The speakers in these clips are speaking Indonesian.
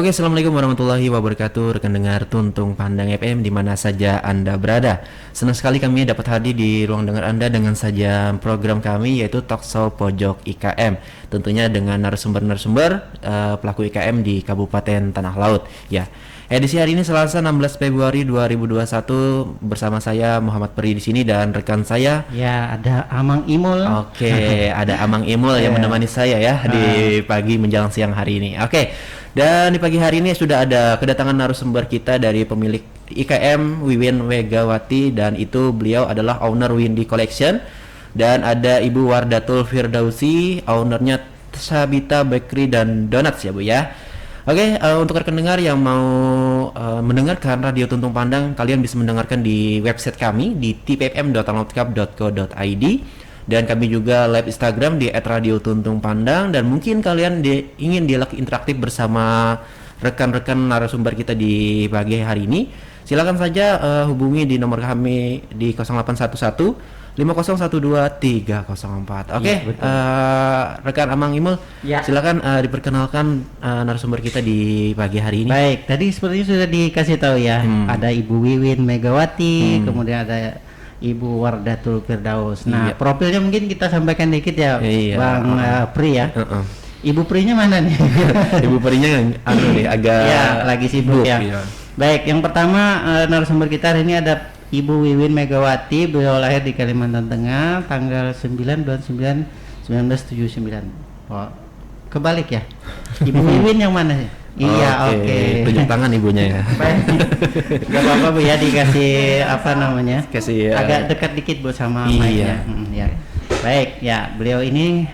Oke, assalamualaikum warahmatullahi wabarakatuh, rekan dengar Tuntung Pandang FM di mana saja Anda berada. Senang sekali kami dapat hadir di ruang dengar Anda dengan saja program kami yaitu Talkshow Pojok IKM. Tentunya dengan narasumber-narasumber pelaku IKM di Kabupaten Tanah Laut. Ya, edisi hari ini Selasa 16 Februari 2021 bersama saya Muhammad Peri di sini dan rekan saya. Ya, ada Amang Imul. Oke, ada Amang Imul yang menemani saya ya di pagi menjelang siang hari ini. Oke. Dan di pagi hari ini sudah ada kedatangan narasumber kita dari pemilik IKM Wiwin Megawati dan itu beliau adalah owner Windy Collection dan ada Ibu Wardatul Firdausi, ownernya Sabita Bakery dan Donuts ya Bu ya. Oke, untuk rekan dengar yang mau mendengarkan Radio Tuntung Pandang, kalian bisa mendengarkan di website kami di tpfm.downloadcap.co.id. Dan kami juga live Instagram di @radiotuntungpandang dan mungkin kalian ingin dialog interaktif bersama rekan-rekan narasumber kita di pagi hari ini. Silakan saja hubungi di nomor kami di 0811 5012 304. Oke, rekan Amang Imul, ya. Silakan diperkenalkan narasumber kita di pagi hari ini. Baik, tadi sepertinya sudah dikasih tahu ya. Ada Ibu Wiwin Megawati, kemudian ada Ibu Wardatul Firdaus. Nah, profilnya mungkin kita sampaikan dikit ya, Bang Pri ya. Ibu Prinya mana nih? Ibu Prinya agak ya, lagi sibuk ya. Iya. Baik, yang pertama narasumber kita hari ini ada Ibu Wiwin Megawati. Beliau lahir di Kalimantan Tengah tanggal 9 bulan 9 1979. Oh, kebalik ya. Ibu Wiwin yang mana sih? Iya, oke. Tunjuk tangan ibunya ya. Gak apa-apa Bu ya, dikasih apa namanya? Kasih agak dekat dikit Bu sama mic-nya. Ya. Baik, ya beliau ini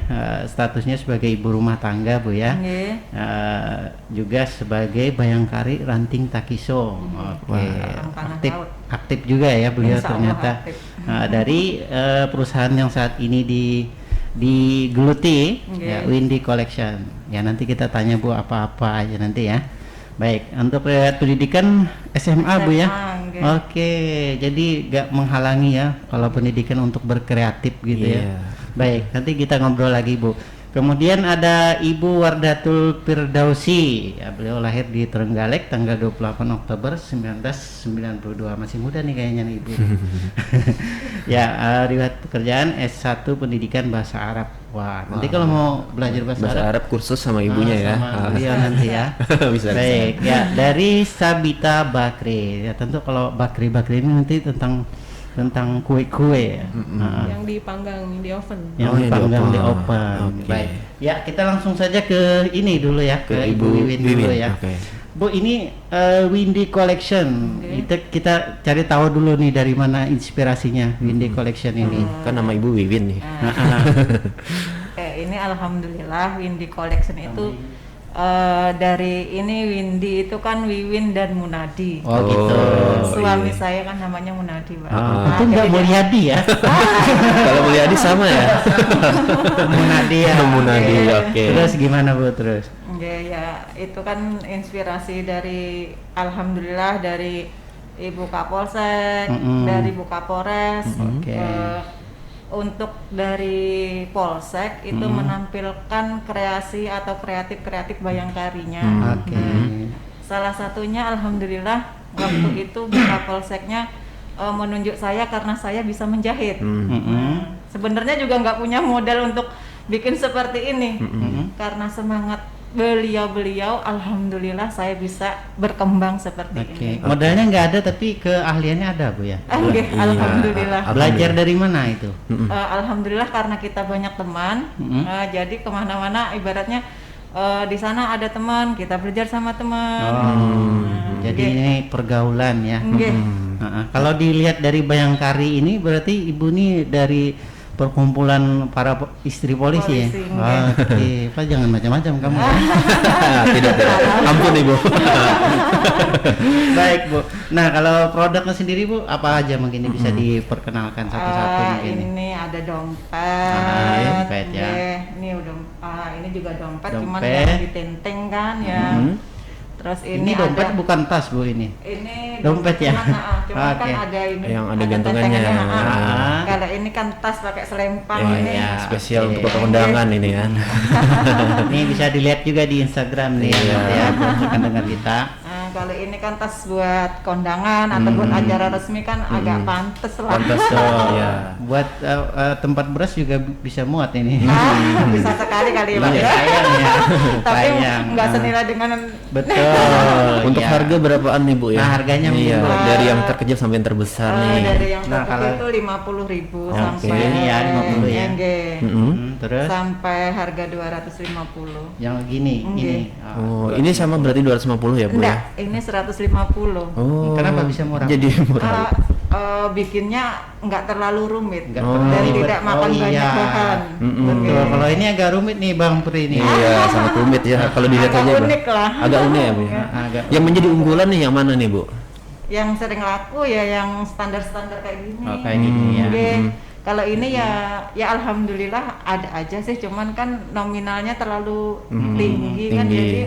statusnya sebagai ibu rumah tangga Bu ya. Juga sebagai bayangkari ranting Takiso. Oke. Aktif juga ya beliau ternyata. Dari perusahaan yang saat ini digeluti ya, Windy Collection. Ya nanti kita tanya Bu apa-apa aja nanti ya. Baik, untuk pendidikan SMA Bu ya. Oke, jadi gak menghalangi ya kalau pendidikan untuk berkreatif gitu ya. Baik, nanti kita ngobrol lagi Bu. Kemudian ada Ibu Wardatul Firdausi. Ya, beliau lahir di Trenggalek tanggal 28 Oktober 1992. Masih muda nih kayaknya nih Ibu. Ya, riwayat pekerjaan S1 Pendidikan Bahasa Arab. Wah, nanti kalau mau belajar bahasa Arab kursus sama ibunya ya. Iya nanti ya. Bisa. Baik, ya dari Sabita Bakery. Ya tentu kalau Bakery ini nanti tentang kue-kue ya. Yang dipanggang di oven. Yang dipanggang di oven. Okay. Baik. Ya, kita langsung saja ke ini dulu ya, ke Ibu Wiwin dulu ya. Okay. Bu, ini Windy Collection. Kita cari tahu dulu nih dari mana inspirasinya Windy Collection ini. Kan nama Ibu Wiwin nih. Ini alhamdulillah Windy Collection itu dari ini Windy itu kan Wiwin dan Munadi. Oh gitu. Suami saya kan namanya Munadi, Pak. Itu enggak Mulyadi ya? Kalau Mulyadi sama ya. Munadi ya. Munadi, oke. Terus gimana Bu terus? Ya itu kan inspirasi dari alhamdulillah dari Ibu Kapolsek, dari Ibu Kapolres. Untuk dari Polsek itu menampilkan kreasi atau kreatif bayangkarinya. Salah satunya alhamdulillah waktu itu Bu Kapolseknya menunjuk saya karena saya bisa menjahit. Sebenarnya juga nggak punya modal untuk bikin seperti ini. Karena semangat beliau alhamdulillah saya bisa berkembang seperti ini. Modalnya nggak ada tapi keahliannya ada Bu ya. Alhamdulillah. Belajar dari mana itu? Alhamdulillah karena kita banyak teman, jadi kemana-mana ibaratnya di sana ada teman, kita belajar sama teman. Jadi ini pergaulan ya. Kalau dilihat dari bayangkari ini berarti Ibu nih dari perkumpulan para istri polisi ya. Oke, Pak jangan macam-macam kamu. Tidak. Ampun Ibu. Baik Bu. Nah kalau produknya sendiri Bu, apa aja mungkin bisa diperkenalkan satu-satu mungkin? Ini ada dompet. Dompet ya. Ini udah. Ini juga dompet. Cuman yang ditenteng kan ya. Terus ini dompet ada, bukan tas Bu ini. Ini Dompet ya? Cuma Oke. kan ada ini. Yang ada gantungannya. tentengannya, Kalau ini kan tas pakai selempang Oh, ini. iya, spesial Oke. untuk kondangan ini kan. Ini bisa dilihat juga di Instagram nih Iya. nanti ya buat rekan dengar kita. Nah, kalau ini kan tas buat kondangan atau buat acara resmi kan agak pantes lah. Pantas So, Iya. buat tempat beras juga bisa muat ini. Bisa sekali kali Pak Iya, ya. sayang ya. Tapi Sayang. nggak senilai dengan Betul. Untuk iya. harga berapaan nih Bu ya? Nah, harganya iya, mungkin, Bu. dari yang terkecil sampai yang terbesar nih. dari yang Nah, terkecil kalau- itu 50.000 Oke. sampai Ini ya, 50 ya. Nggih. Mm-mm. Terus Sampai harga 250. yang gini, Nggih. ini. Oh, ini sama berarti 250 ya Bu Enggak, ya? ini 150. Oh. Kenapa bisa murah? Jadi murah. Bikinnya nggak terlalu rumit Nggak Oh. dan ribet. tidak makan Oh, banyak iya. bahan. Betul. Kalau ini agak rumit nih Bang Pri ini. Iya, sangat rumit ya kalau dilihat Agak aja. Bang. unik lah. Agak unik ya Bu. ya? Agak Yang menjadi unggulan nih yang mana nih Bu? Yang sering laku ya yang standar-standar kayak gini. Oh, kayak gini ya. Nggih. Kalau ini ya alhamdulillah ada aja sih, cuman kan nominalnya terlalu tinggi kan, tinggi. jadi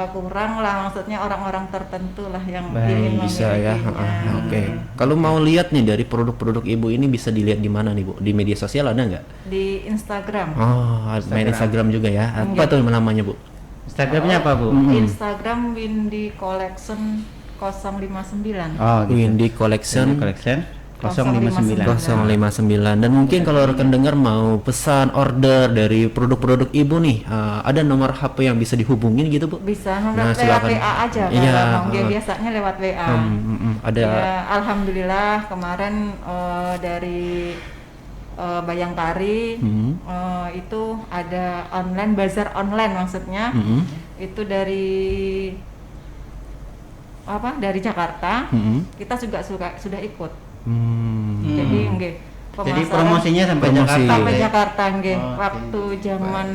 kurang lah, maksudnya orang-orang tertentu lah yang Baik, ingin Bisa ya. memilikinya. Oke. Kalau mau lihat nih dari produk-produk Ibu ini bisa dilihat di mana nih Bu? Di media sosial ada nggak? Di Instagram. Oh, main Instagram juga ya. Apa tuh namanya Bu? Instagramnya apa Bu? Instagram Windy Collection 059. Oh, gitu. Windy Collection Collection 059. 059. Dan mungkin kalau rekan dengar mau pesan order dari produk-produk Ibu nih, ada nomor HP yang bisa dihubungin gitu Bu? Bisa Nah, lewat silakan. WA aja Iya, kalau mau. Dia biasanya lewat WA. Ada Ya, alhamdulillah kemarin dari Bayangkari itu ada online bazar online maksudnya. Itu dari dari Jakarta. Kita juga sudah ikut. Jadi nggih. Jadi pemasaran promosinya sampai Promosi. Jakarta. sampai Bu, ya? Jakarta nggih. Oke. Waktu zaman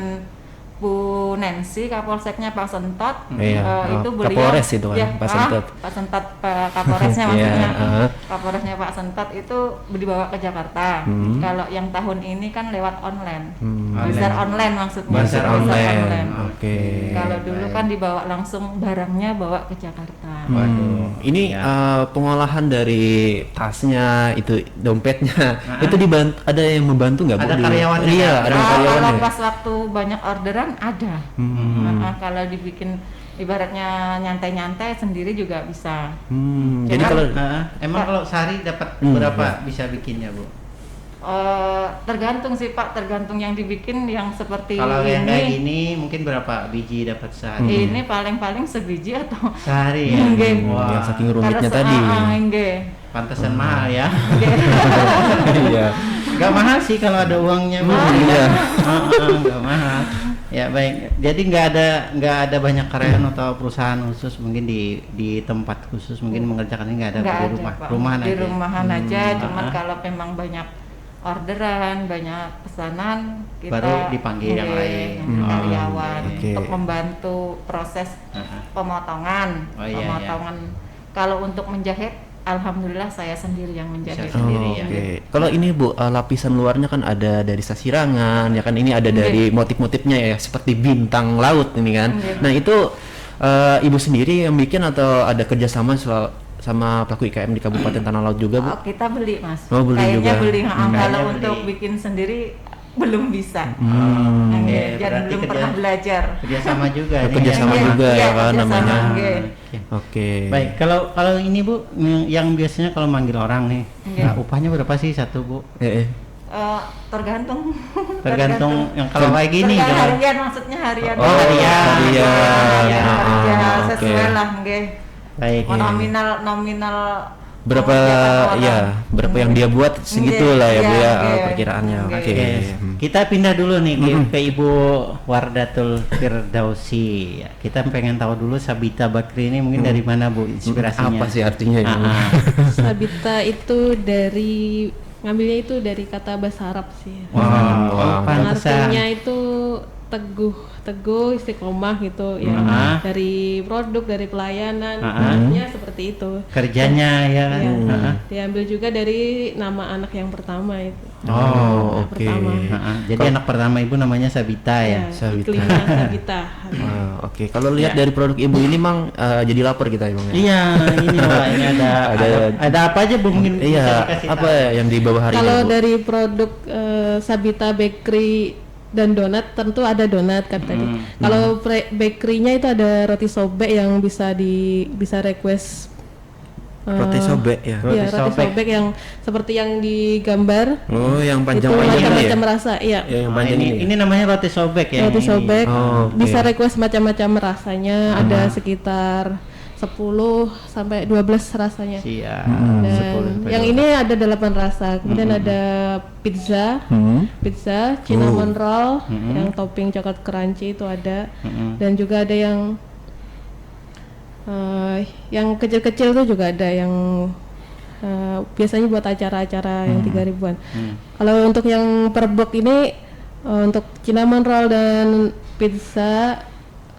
Bu Nancy Kapolseknya Pak Sentot Iya, itu beliau Kapolres itu kan, ya, Pak Sentot. Pak Sentot Pak Kapolresnya Iya, maksudnya Kapolresnya Pak Sentot itu dibawa ke Jakarta. Kalau yang tahun ini kan lewat online. Bazar online maksudnya. Bazar online. Oke. Kalau dulu kan dibawa langsung barangnya bawa ke Jakarta. Waduh. Ini Ya. pengolahan dari tasnya itu dompetnya itu dibantu, ada yang membantu nggak Bu? Ada karyawannya Iya, nggak? ada Kalau karyawannya. pas waktu banyak orderan ada. Kalau dibikin ibaratnya nyantai-nyantai sendiri juga bisa. Jadi Cuman, kalau Emang kalau sehari dapat berapa bisa bikinnya Bu? Tergantung sih Pak, tergantung yang dibikin. Yang seperti Kalau yang kayak ini, gini mungkin berapa biji dapat sehari? ini paling-paling sebiji atau Sehari ya. Nggih. Wah, yang saking rumitnya Kalau tadi. nggih. pantesan mahal ya. Iya. Gak mahal sih kalau ada uangnya Bu. Iya. Gak mahal. Ya baik. Jadi nggak ada banyak karyawan atau perusahaan khusus mungkin di tempat khusus mungkin mengerjakan ini nggak ada Nggak di ada, rumah. Pak. Rumahan Di aja. rumahan aja, cuman kalau memang banyak orderan, banyak pesanan, kita Baru dipanggil yang lain. karyawan Oke. untuk membantu proses pemotongan. Oh, iya, Pemotongan. Kalau untuk menjahit, alhamdulillah saya sendiri yang menjahit. Bisa sendiri ya. Oke. Kalau ini Bu, lapisan luarnya kan ada dari sasirangan, ya kan ini ada dari motif-motifnya ya seperti bintang laut ini kan. Nggih. Nah, itu Ibu sendiri yang bikin atau ada kerjasama sama pelaku IKM di Kabupaten Tanah Laut juga Bu? Kita beli Mas. Oh, beli Kayaknya juga. beli. Kalau Kayaknya untuk beli. bikin sendiri belum bisa. Oke, Dan berarti belum pernah belajar. kerjasama juga nih. Kerjasama Iya, juga iya, ya kan kerjasama, namanya. nggih. Oke. Baik, kalau ini Bu yang biasanya kalau manggil orang nih, Nggih. nah, upahnya berapa sih satu Bu? Tergantung. Tergantung yang kalau kayak gini Tergantung kan. harian, maksudnya harian. Oh, harian. Harian, Ah, sesuai oke. lah, nggih. Baik. Nominal Berapa pengerjaan ya, orang. berapa yang dia buat segitu Nggih, lah ya Bu iya, ya nggih. perkiraannya. Nggih. Oke. Oke, kita pindah dulu nih ke Ibu Wardatul Firdausi. Kita pengen tahu dulu Sabita Bakri ini mungkin dari mana Bu inspirasinya? Apa sih artinya ini? Sabita itu ngambilnya itu dari kata bahasa Arab sih. Wow, Wow. pantesan. Artinya itu teguh istiqomah gitu ya, dari produk, dari pelayanan, ya seperti itu. Kerjanya ya kan. Diambil juga dari nama anak yang pertama itu. Oh, oke. Jadi anak pertama ibu namanya Sabita ya. Iklimnya Sabita. Oke, kalau lihat dari produk ibu ini mang jadi lapar kita emang ya. Iya, ini Wak, ini ada apa aja Bu mungkin bisa Iya, dikasih apa tahu? ya yang dibawa hari Kalau ini Bu? dari produk Sabita Bakery dan donat, tentu ada donat kan tadi. Kalau bakery-nya itu ada roti sobek yang bisa request Roti sobek ya. Iya, roti sobek yang seperti yang digambar. Oh, yang Itu panjang-panjang ini ya. macam-macam rasa, iya. Ya, yang Oh, panjang ini, ini. ini namanya roti sobek ya. Roti ini. sobek Oh, oke. bisa request macam-macam rasanya, ada sekitar 10 sampai 12 rasanya. Siap. Dan yang ini ada 8 rasa. Kemudian ada pizza, cinnamon roll, yang topping coklat crunchy itu ada. Dan juga ada yang kecil-kecil tuh juga ada yang biasanya buat acara-acara yang 3.000-an. Kalau untuk yang per box ini untuk cinnamon roll dan pizza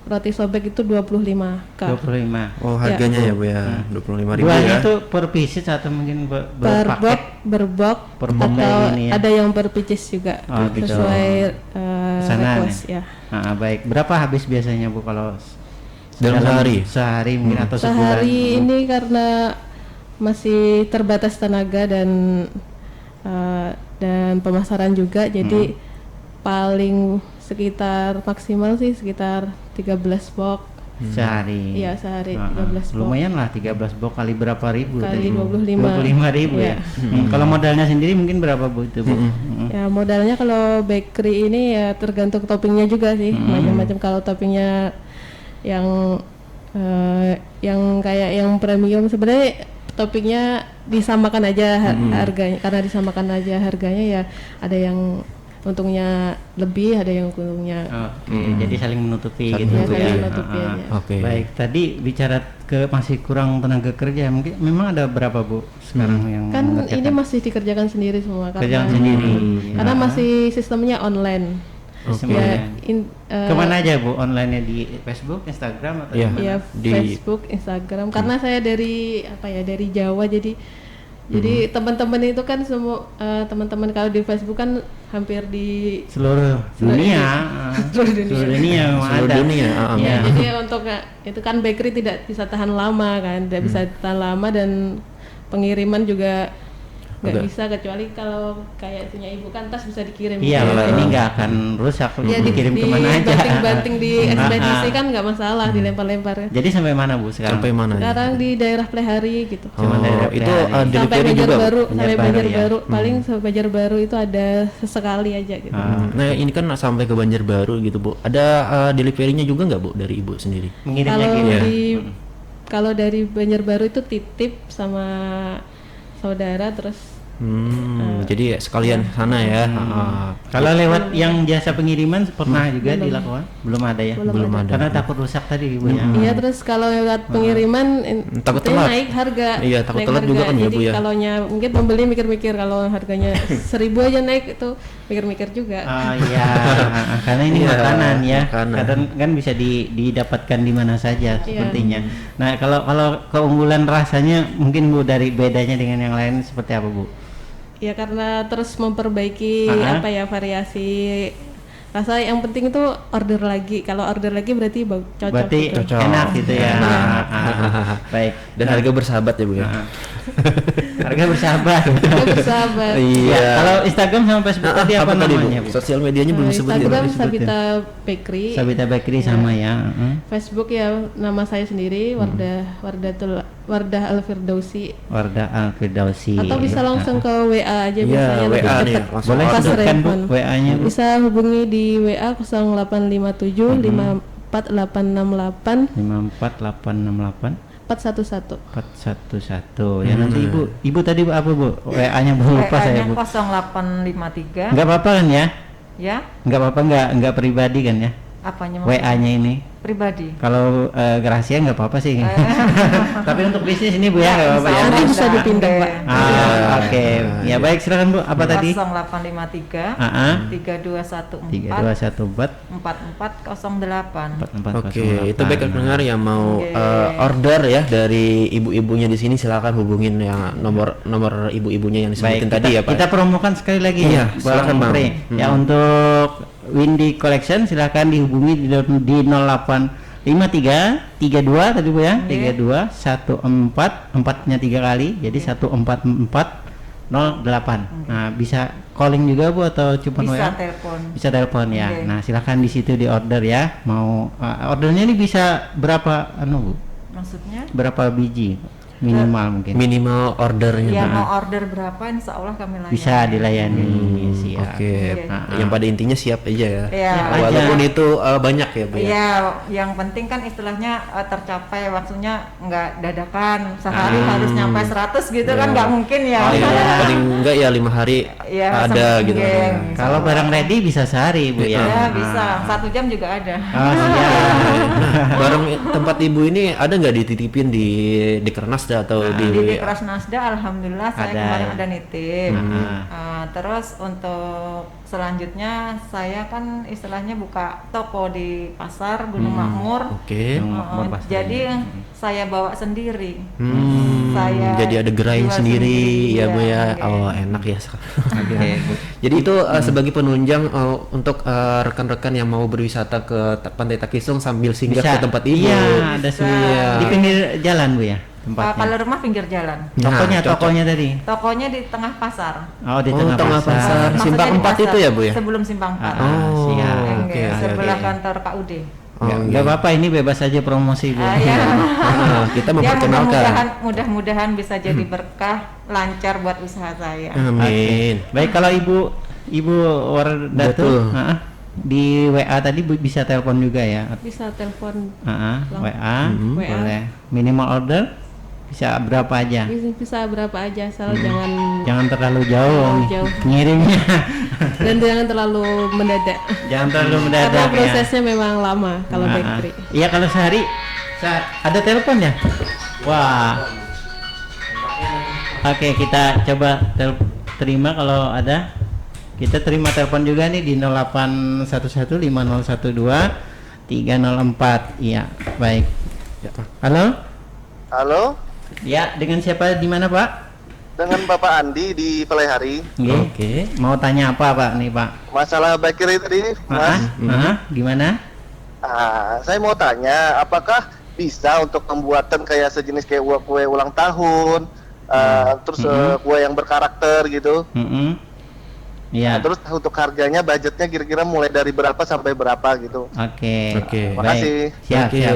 roti sobek itu 25.000. 25. Oh, harganya ya Bu ya. 25.000 Buahnya ya. itu per pieces atau mungkin Per berpaket? box Per box atau kayak gini ya. ada yang per pieces juga Oh, gitu. sesuai Pesanan request ya. Baik. Berapa habis biasanya Bu kalau Dalam sehari? Sehari mungkin atau sebulan? Sehari ini karena masih terbatas tenaga dan pemasaran juga, jadi paling sekitar maksimal sih sekitar 13 box. Sehari. Iya, sehari 13 box. Lumayan lah 13 box kali berapa ribu? Kali tadi? 25. 25.000 Iya. ya. Kalau modalnya sendiri mungkin berapa Bu itu Bu? Ya modalnya kalau bakery ini ya tergantung toppingnya juga sih, macam-macam. Kalau toppingnya yang kayak yang premium sebenarnya toppingnya disamakan aja harganya, karena disamakan aja harganya ya ada yang untungnya lebih, ada yang untungnya Oke, jadi saling menutupi Saling gitu menutupi. ya. Saling menutupi aja. Oke. Baik, tadi bicara ke masih kurang tenaga kerja, mungkin memang ada berapa Bu sekarang yang kan mengerjakan? ini masih dikerjakan sendiri semua kerjaan karena sendiri. karena masih sistemnya online. Sistemnya Ya, online. Kemana aja Bu? Online-nya di Facebook, Instagram atau Iya. di mana? Ya Di- Facebook, Instagram. Karena saya dari dari Jawa, jadi teman-teman itu kan semua teman-teman kalau di Facebook kan hampir di Seluruh dunia. Seluruh dunia. Seluruh dunia memang Seluruh ada. dunia, Iya. jadi untuk itu kan bakery tidak bisa tahan lama kan, tidak bisa tahan lama, dan pengiriman juga nggak bisa, kecuali kalau kayak punya ibu kan tas bisa dikirim. Iya, kalau ini nggak akan rusak, Ya dikirim kemana aja. banting-banting di ekspedisi kan nggak masalah, dilempar-lempar. Jadi sampai mana Bu sekarang? Sampai mana? Sekarang di daerah Plehari gitu. Cuma daerah itu Plehari. Sampai delivery juga. Banjarbaru, sampai Banjarbaru, Banjarbaru, ya. paling sampai Banjarbaru itu ada sesekali aja gitu. Nah, ini kan sampai ke Banjarbaru gitu, Bu. Ada deliverynya juga nggak, Bu, dari Ibu sendiri? Mengirimnya Kalau gitu. kalau dari Banjarbaru itu titip sama saudara, terus Jadi sekalian sana ya. Kalau lewat yang jasa pengiriman pernah juga dilakukan? Belum ada ya? Belum ada. Karena takut rusak tadi Ibu ya. iya, terus kalau lewat pengiriman Takut itu telat. naik harga. Iya, takut naik telat juga kan ya, Jadi Bu, ya? kalau mungkin pembeli mikir-mikir, kalau harganya 1.000 aja naik itu mikir-mikir juga. Oh iya, karena ini Iya, makanan ya. makanan. Kadang kan bisa didapatkan di mana saja sepertinya. Nah, kalau keunggulan rasanya mungkin Bu dari bedanya dengan yang lain seperti apa Bu? Ya karena terus memperbaiki variasi rasa. Yang penting itu order lagi. Kalau order lagi berarti cocok. Berarti gitu. enak gitu ya. Baik. Dan harga bersahabat ya, Bu ya. Harga bersahabat. Kita bersahabat. Iya. Kalau Instagram sama Facebook tadi apa tadi, Bu? namanya Bu? Sosial medianya belum disebut ya, Bu? Instagram Sabita Bakery. Sabita Bakery sama ya. Facebook ya nama saya sendiri, Wardah Al-Firdausi. Wardah Al-Firdausi. Atau bisa langsung ke WA aja, Iya, biasanya lebih WA nih, cepat. langsung Boleh Pas sebutkan Bu respon. WA-nya Bu? Bisa hubungi di WA 0857 54868 54868 411. 411 ya. Nanti ibu tadi apa Bu? WA-nya Bu lupa saya WA-nya Bu. 0853 Enggak apa-apa kan ya? ya. Enggak apa-apa, enggak pribadi kan ya? Apanya WA-nya ini pribadi. Kalau rahasia nggak apa-apa sih. Tapi untuk bisnis ini Bu ya nggak apa-apa ya. Nanti bisa dipindah, Pak. Oke. Ya baik, silakan Bu. Apa tadi? 0853 3214 4408. Oke, itu baik pendengar yang mau order ya dari ibu-ibunya di sini, silakan hubungin yang nomor ibu-ibunya yang disebutin tadi ya Pak. Kita promokan sekali lagi Iya, ya, silakan Bang. Ya untuk Windy Collection silakan dihubungi di 0853 32 tadi Bu ya. 32 14 4-nya 3 kali jadi 14408. Nah, bisa calling juga Bu atau cuma Bisa WA? telepon. Bisa telepon ya. Nah, silakan di situ di order ya. Mau ordernya ini bisa berapa Bu? Maksudnya? Berapa biji? Minimal mungkin. Minimal ordernya. Ya mau order berapa insya Allah kami layani. Bisa dilayani. Siap. Oke, yang pada intinya siap aja ya. Iya. Walaupun itu banyak ya Bu ya. Iya, yang penting kan istilahnya tercapai, waktunya nggak dadakan. Sehari harus nyampe 100 gitu kan nggak mungkin ya. Paling enggak ya 5 hari Iya, ada sampai gitu. geng. Kalau barang ready bisa sehari Bu ya. Ya bisa, 1 jam juga ada. Oh, siap. Barang tempat ibu ini ada nggak dititipin di Kernas atau Di Keras Nasda, alhamdulillah saya Ada, kemarin ya. ada nitip. Terus untuk selanjutnya saya kan istilahnya buka toko di pasar Gunung Makmur. Oke. Jadi saya bawa sendiri. Jadi ada gerainya jual sendiri ya Bu ya. oke. Oh, enak ya. Jadi itu sebagai penunjang untuk rekan-rekan yang mau berwisata ke Pantai Takisung sambil singgah Bisa. ke tempat ibu. Iya, ada semua. Di pinggir jalan Bu ya tempatnya. Kalau rumah pinggir jalan. Tokonya, cocok. tokonya tadi. Tokonya di tengah pasar. Oh, di Oh, tengah tengah pasar. pasar. Maksudnya Simpang di 4 pasar, itu ya Bu ya? Sebelum Simpang 4. Oh, siap. oke, oke, Sebelah oke. kantor KUD. Nggak apa-apa, ini bebas aja promosi Bu. Ya. Kita Ya, memperkenalkan. mudah-mudahan bisa jadi berkah, lancar buat usaha saya. Amin. Baik, kalau Ibu Wardatu di WA tadi bisa telepon juga ya. Bisa telepon, WA, WA. boleh. Minimal order bisa berapa aja? bisa berapa aja, asal Jangan terlalu jauh, Jauh. ngirimnya. dan jangan terlalu mendadak. Jangan terlalu Karena mendadak ya. prosesnya memang lama kalau bakery. Iya, kalau sehari ada telepon ya? Wah. Oke, kita coba terima kalau ada. Kita terima telepon juga nih di 0811 5012 304. Iya, baik. Halo? Halo, Ya, dengan siapa di mana, Pak? dengan Bapak Andi di Palehari. Oke. Mau tanya apa, Pak? Nih, Pak. Masalah bakery tadi, Mas. Gimana? Saya mau tanya, apakah bisa untuk pembuatan kayak sejenis kayak kue ulang tahun, terus kue yang berkarakter gitu? Iya. Terus untuk harganya, budgetnya kira-kira mulai dari berapa sampai berapa gitu? Oke. Makasih. Baik. Siap, Oke. siap.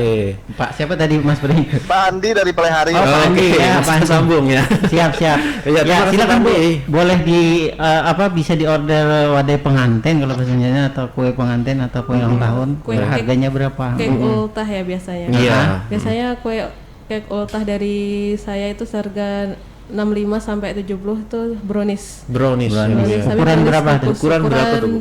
Pak, siapa tadi Mas Bri? Pak Andi dari Palehari. Oh, Pak Andi. Ya, Pak Andi. sambung ya. Siap, siap. Ya, Ya, terima kasih, silakan Pak Bu. Andi. Boleh bisa di order wadah pengantin kalau biasanya, atau kue pengantin atau kue ulang tahun. Kue Harganya berapa? Cake ultah ya biasanya. Iya. Biasanya cake ultah dari saya itu seharga 65 sampai 70 tuh brownies. Brownies. Brownies. Tapi Ukuran brownies berapa tuh? bagus. Ukuran berapa tuh, Bu?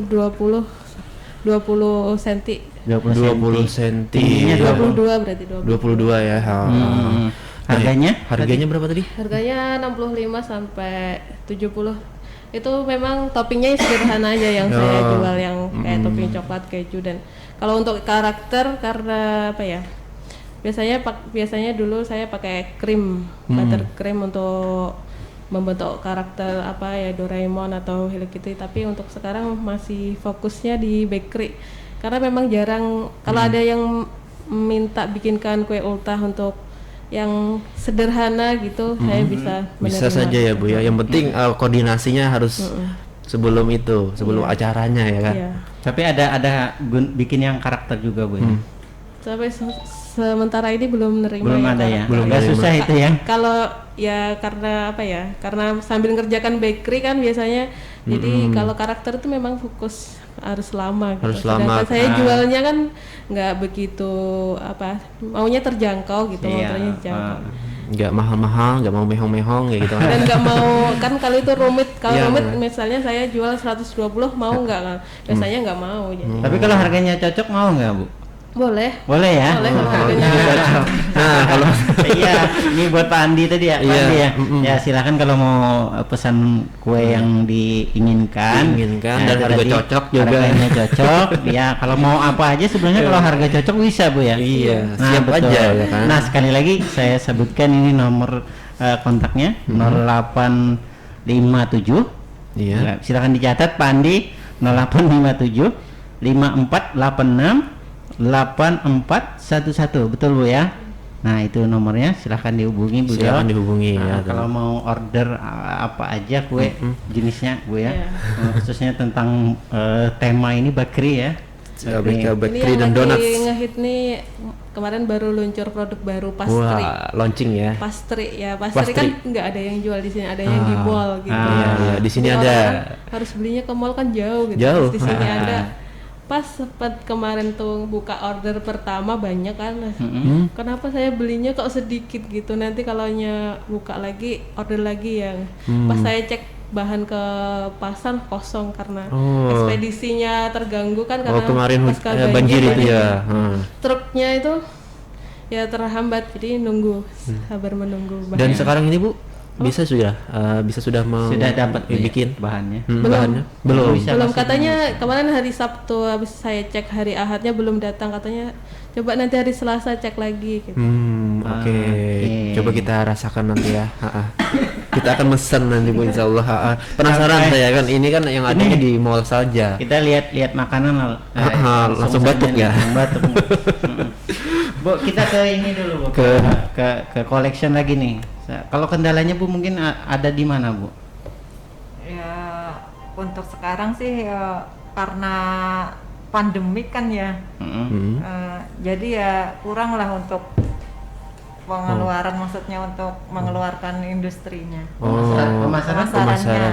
20 cm. 20 cm. Tingginya 22 berarti 22 ya. Harganya? Harganya berapa tadi? Harganya 65 sampai 70. Itu memang toppingnya sederhana aja yang saya jual, yang kayak topping coklat, keju, dan kalau untuk karakter karena apa ya? Biasanya dulu saya pakai krim, buttercream untuk membentuk karakter apa ya, Doraemon atau Hello Kitty, tapi untuk sekarang masih fokusnya di bakery karena memang jarang kalau ada yang minta bikinkan kue ultah untuk yang sederhana gitu, saya bisa Bisa menerima. saja ya Bu ya. Yang penting koordinasinya harus sebelum acaranya ya kan. Iya. Tapi ada bikin yang karakter juga Bu. Sampai sementara ini belum nerima. Belum ada ya. Belum Agak nerima. susah itu ya. Kalau ya karena apa ya? Karena sambil ngerjakan bakery kan biasanya. Jadi kalau karakter itu memang fokus harus lama gitu. Harus lama. Sedangkan saya jualnya kan nggak begitu apa, maunya terjangkau gitu, motornya terjangkau. Nggak mahal-mahal, nggak mau mehong-mehong ya gitu kan. Dan nggak mau kan kalau itu rumit. Kalau Iya, rumit benar. misalnya saya jual 120 mau nggak kan? Biasanya nggak mau. Jadi. Tapi kalau harganya cocok mau nggak Bu? Boleh. Boleh ya? Boleh kalau Oh, harganya. cocok. Nah, kalau Iya, ini buat Pak Andi tadi ya, Pak Iya, Andi ya. mm-mm. Ya silakan kalau mau pesan kue yang diinginkan. Diinginkan, Ya, dan itu harga tadi cocok juga. Harganya cocok. Ya kalau mau apa aja sebenarnya kalau harga cocok bisa Bu ya. Iya, Nah, siap betul. aja ya kan. Nah sekali lagi saya sebutkan ini nomor kontaknya 0857. Iya. Ya, silakan dicatat Pak Andi 0857 5486 8411, betul Bu ya? Nah itu nomornya, silahkan dihubungi Bu. Silakan dihubungi Nah, ya. kalau mau order apa aja kue jenisnya Bu ya. Iya. Khususnya tentang tema ini bakery ya. Bakery Ini dan yang donuts. lagi ngehit nih, kemarin baru luncur produk baru pastry. Wah, launching ya. Pastry ya, pastry kan Pastry. nggak ada yang jual di sini, ada yang di mall gitu. Iya, iya. Di sini Jadi ada. orang harus belinya ke mall kan jauh gitu. Jauh. Terus di sini Ah. ada. Pas sempat kemarin tuh buka order pertama banyak kan. Kenapa saya belinya kok sedikit gitu? Nanti kalau buka lagi order lagi yang pas saya cek bahan ke pasar kosong karena Oh. ekspedisinya terganggu kan karena Kemarin pasca banjir itu jadi ya. truknya itu ya terhambat, jadi nunggu sabar menunggu bahan. Dan sekarang ini Bu bisa sudah Sudah dapat Bu, ya, bikin bahannya. Belum. bahannya? Belum. Bisa belum, masuk katanya kemarin hari Sabtu habis saya cek hari Ahadnya belum datang, katanya coba nanti hari Selasa cek lagi gitu. Oke. Oke. Coba kita rasakan nanti ya. Kita akan mesen nanti Bu, insyaallah. Penasaran saya kan, ini kan yang adanya di mall saja. Kita lihat makanan Langsung batuk ya. Langsung batuk. Bu, kita ke ini dulu Bu. Ke collection lagi nih. Kalau kendalanya Bu mungkin ada di mana Bu? Ya untuk sekarang sih ya karena pandemi kan ya, jadi ya kurang lah untuk pengeluaran, maksudnya untuk mengeluarkan industrinya. Pemasaran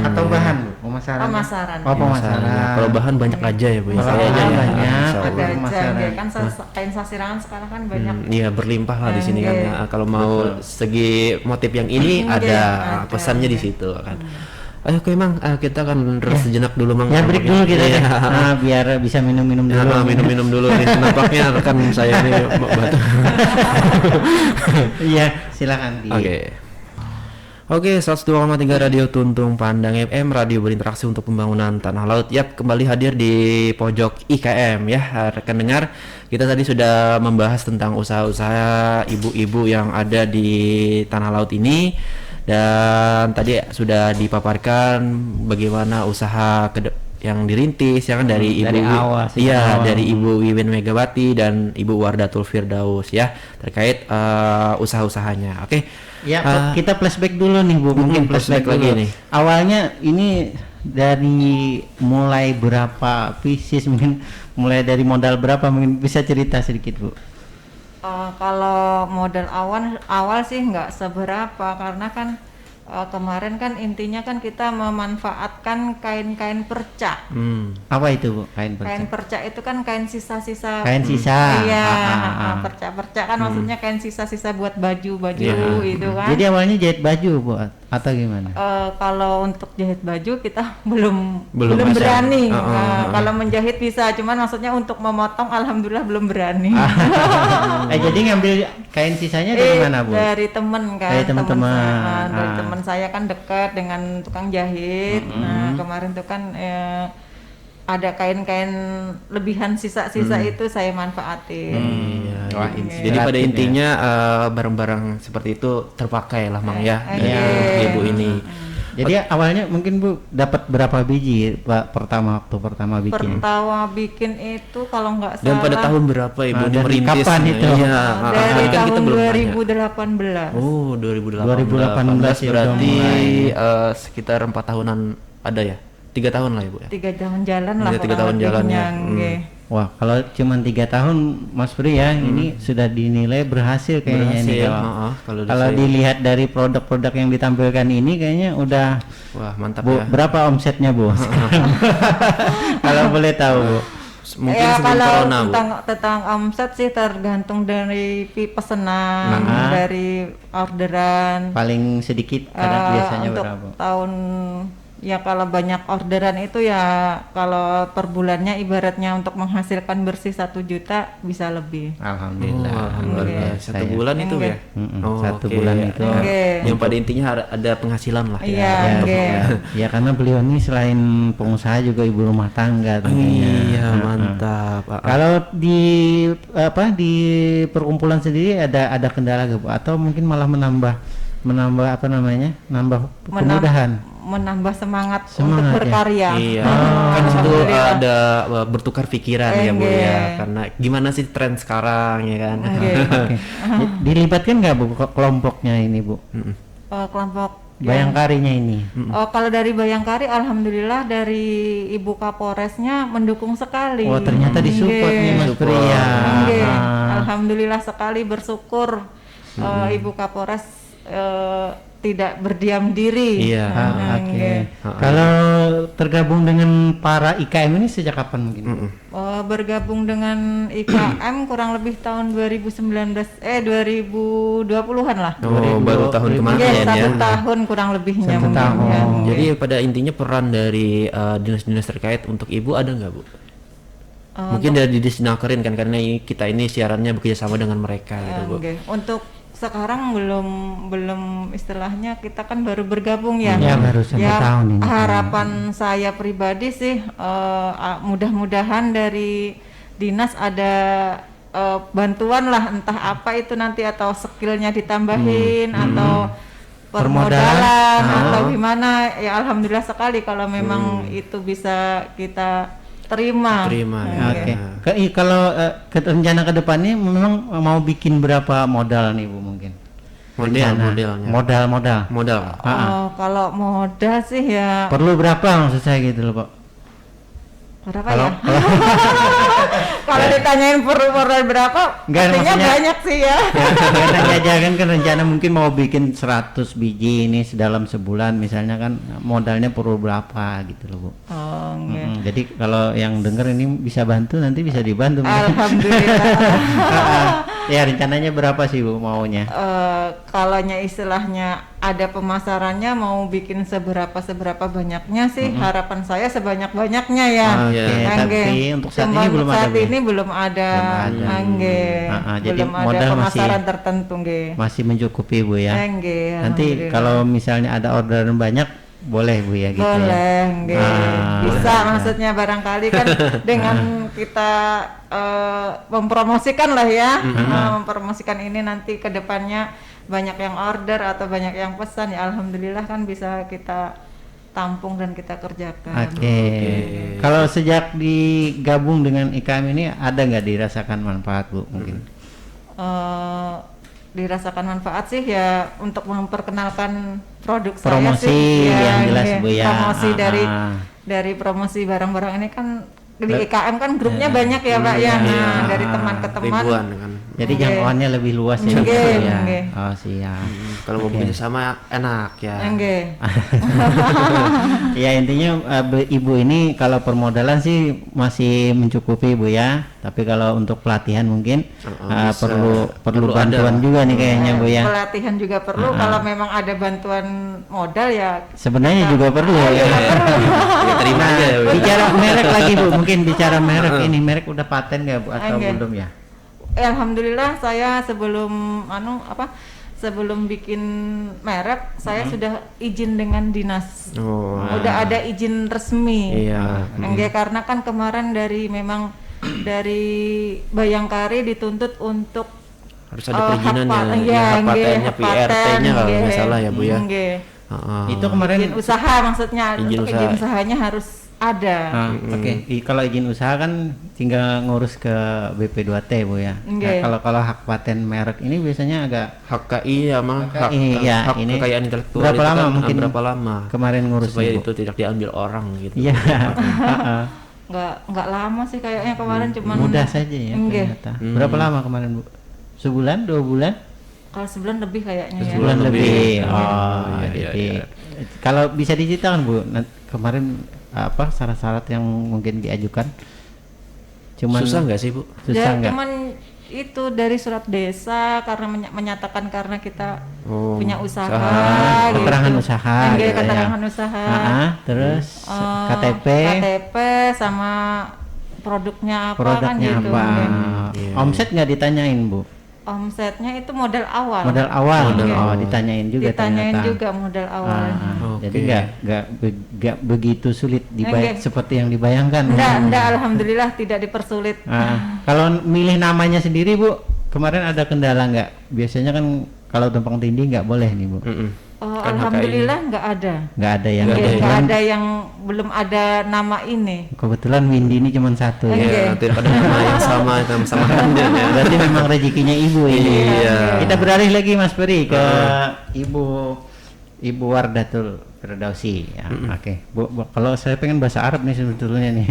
atau bahan Bu? Pemasaran. Pemasaran. Oh, pemasaran. Kalau bahan banyak aja ya Bu. Kalau Saya aja bahan ya. banyak, Insya Ada Allah. aja pemasaran. ya kan kain sasirangan sekarang kan banyak. Iya, berlimpah lah di sini kan ya. Kalau mau segi motif yang ini Iya, ada ada. pesannya di situ kan. Ayo oke Mang, kita akan sejenak dulu Mang. Ya break dulu kita Iya. deh. Nah, biar bisa minum-minum dulu. Ya, minum-minum dulu nih. Nampaknya rekan saya ini batuk. Iya, silakan Di. Oke, 102,3 Radio Tuntung Pandang FM, radio berinteraksi untuk pembangunan tanah laut. Yap, kembali hadir di pojok IKM ya, rekan dengar. Kita tadi sudah membahas tentang usaha-usaha ibu-ibu yang ada di tanah laut ini, dan tadi sudah dipaparkan bagaimana usaha yang dirintis ya kan dari Ibu dari awal sih, iya awal. dari Ibu Wiwin Megawati dan Ibu Wardatul Firdaus ya, terkait usaha-usahanya. Oke. Ya, kita flashback dulu nih Bu, mungkin flashback lagi dulu. nih. Awalnya ini dari mulai berapa pieces, mungkin mulai dari modal berapa, mungkin bisa cerita sedikit Bu. Kalau modal awal sih nggak seberapa, karena kan kemarin kan intinya kan kita memanfaatkan kain-kain perca. Apa itu Bu, kain perca? Kain perca itu kan kain sisa-sisa. Kain sisa. Iya, perca-perca kan maksudnya kain sisa-sisa buat baju-baju itu kan. Jadi awalnya jahit baju Bu atau gimana? Kalau untuk jahit baju kita belum Belum bisa. berani. Kalau menjahit bisa, cuman maksudnya untuk memotong alhamdulillah belum berani. Jadi ngambil kain sisanya dari mana Bu? Dari temen kan. Dari teman-teman. Dari teman saya kan dekat dengan tukang jahit. Nah kemarin tuh kan ada kain-kain lebihan sisa-sisa itu saya manfaatin. Iya, Wah, jadi pada inspiratif intinya barang-barang seperti itu terpakai lah Mang ya dari Iya. ibu ini. Jadi awalnya mungkin Bu dapat berapa biji Pak waktu pertama bikin? Pertama bikin itu kalau nggak salah Dan pada tahun berapa Ibu dari merintis? kapan itu? Iya, dari kan kita tahun belum tanya. 2018. Oh, 2018. 2018 ya, berarti udah mulai. sekitar 4 tahunan ada ya? 3 tahun lah Ibu ya. 3 tahun jalan lah. Iya, 3 tahun kurang jalan lebihnya, ya. nggih. Wah, kalau cuma 3 tahun Mas Pri ya, ini sudah dinilai berhasil kayaknya ini Berhasil, kalau kalau saya- dilihat dari produk-produk yang ditampilkan ini kayaknya udah. Wah, mantap Bu, ya. berapa omsetnya Bu? Kalau boleh tahu Bu. Mungkin Ya sebelum kalau corona, Bu. tentang omset sih tergantung dari pesanan, dari orderan. Paling sedikit ada biasanya Untuk berapa? tahun Ya kalau banyak orderan itu ya kalau per bulannya ibaratnya untuk menghasilkan bersih 1 juta bisa lebih. Alhamdulillah. Alhamdulillah. Satu bulan itu ya. Satu oke. bulan itu. Yang pada intinya ada penghasilan lah ya. Iya, Ya karena beliau ini selain pengusaha juga ibu rumah tangga tentunya. Iya, mantap. Kalau di di perkumpulan sendiri ada kendala gak, Bu? Atau mungkin malah menambah kemudahan? Menambah semangat Semangat, untuk ya? berkarya. Iya, kan situ ada bertukar pikiran ya Bu ya. Karena gimana sih tren sekarang ya kan. Oke. Dilibatkan nggak Bu kelompoknya ini Bu? Kelompok Bayangkarinya ini. kalau dari Bayangkari, alhamdulillah dari Ibu Kapolresnya mendukung sekali. Oh ternyata disupport nih Mas Pria. Alhamdulillah sekali, bersyukur Ibu Kapolres tidak berdiam diri. Iya. Oke. Kalau tergabung dengan para IKM ini sejak kapan mungkin? Bergabung dengan IKM kurang lebih tahun 2020-an lah. Oh, baru tahun kemarin ya. 1 tahun kurang lebihnya. 1 tahun. Ya. Jadi pada intinya peran dari dinas-dinas terkait untuk Ibu ada nggak Bu? Mungkin dari Disnakerin kan, karena kita ini siarannya bekerja sama dengan mereka gitu Bu. Untuk sekarang belum istilahnya, kita kan baru bergabung ya. Ya baru 1 tahun ini. Harapan saya pribadi sih mudah-mudahan dari dinas ada bantuan lah, entah apa itu nanti, atau skillnya ditambahin atau permodalan atau gimana. Ya alhamdulillah sekali kalau memang itu bisa kita terima. Oke. Kalau rencana ke depannya memang mau bikin berapa modal nih Bu mungkin? Modelnya. Modal. Kalau modal sih ya Perlu berapa maksud saya gitu loh Pak? berapa ya? Kalau ditanyain perlu modal berapa, artinya banyak sih ya. Nanya aja kan rencana mungkin mau bikin 100 biji ini dalam sebulan misalnya, kan modalnya perlu berapa gitu loh Bu. Jadi kalau yang denger ini bisa bantu, nanti bisa dibantu. Alhamdulillah. Ya rencananya berapa sih Bu maunya? Kalaunya istilahnya ada pemasarannya, mau bikin seberapa banyaknya sih, harapan saya sebanyak-banyaknya ya. Tapi untuk saat ini belum ada. Saat ini belum ada. Jadi belum ada modal pemasaran tertentu masih mencukupi Bu ya. Nanti kalau misalnya ada orderan banyak boleh Bu ya gitu. Boleh, bisa maksudnya barangkali kan dengan kita mempromosikan lah ya, mempromosikan ini nanti ke depannya banyak yang order atau banyak yang pesan, ya alhamdulillah kan bisa kita tampung dan kita kerjakan. Kalau sejak digabung dengan IKM ini ada nggak dirasakan manfaat Bu mungkin? Dirasakan manfaat sih ya, untuk memperkenalkan produk saya sih yang jelas Bu ya. Promosi dari promosi barang-barang ini kan di IKM kan grupnya banyak ya Pak ya. Dari teman ke teman. Ribuan kan. Jadi jangkauannya lebih luas ya. Oh siap. Kalau mau bekerja sama enak ya. Ya intinya Ibu ini kalau permodalan sih masih mencukupi Bu ya. Tapi kalau untuk pelatihan mungkin perlu bantuan juga nih kayaknya Bu ya. Pelatihan juga perlu. Kalau memang ada bantuan modal ya. Sebenarnya juga perlu ya. Terima aja. Bicara merek lagi Bu, mungkin bicara merek ini, merek udah paten nggak Bu atau belum ya? Alhamdulillah saya sebelum bikin merek saya sudah izin dengan dinas. Udah ada izin resmi. Karena kan kemarin dari Bayangkari dituntut untuk harus ada perizinannya, hak patennya, PRT-nya kalau nggak salah ya Bu ya. Itu kemarin izin usaha, maksudnya untuk izin usahanya harus ada. Kalau izin usaha kan tinggal ngurus ke BP2T Bu ya. Kalau hak paten merek ini biasanya agak HKI sama hak kekayaan intelektual. Berapa lama kemarin ngurus supaya itu tidak diambil orang gitu. Iya. Nggak lama sih kayaknya kemarin, cuman mudah saja ya ternyata. Berapa lama kemarin Bu? Sebulan, 2 bulan? Kalau sebulan lebih kayaknya ya. Sebulan lebih. Jadi kalau bisa diceritakan Bu, kemarin apa syarat-syarat yang mungkin diajukan? Susah nggak sih Bu? Cuman itu dari surat desa, karena menyatakan karena kita punya usaha, gitu. Keterangan usaha, Nggih, gitu ya. keterangan usaha. Terus KTP sama produknya apa kan produknya gitu. apa? Iya. Omset nggak ditanyain Bu? Omsetnya itu modal awal. Modal awal. Modal Oh, awal. ditanyain juga Ditanyain ternyata. juga modal awalnya. Jadi Oke. nggak begitu sulit dibayar Nggak. seperti yang dibayangkan. Enggak, alhamdulillah tidak dipersulit. Kalau milih namanya sendiri Bu, kemarin ada kendala nggak? Biasanya kan kalau tumpang tindih nggak boleh nih Bu. Oh, Kan alhamdulillah nggak ada. Nggak ada yang Nggak kebetulan, ada yang belum ada nama ini. kebetulan Windy ini cuma satu ya. Oke. Ya, tidak ada nama yang sama Anda ya. Berarti memang rezekinya ibu ini. Iya. Kita beralih lagi Mas Peri ke Ibu Wardatul Firdausi ya. Oke. Bu, kalau saya pengen bahasa Arab nih sebetulnya nih.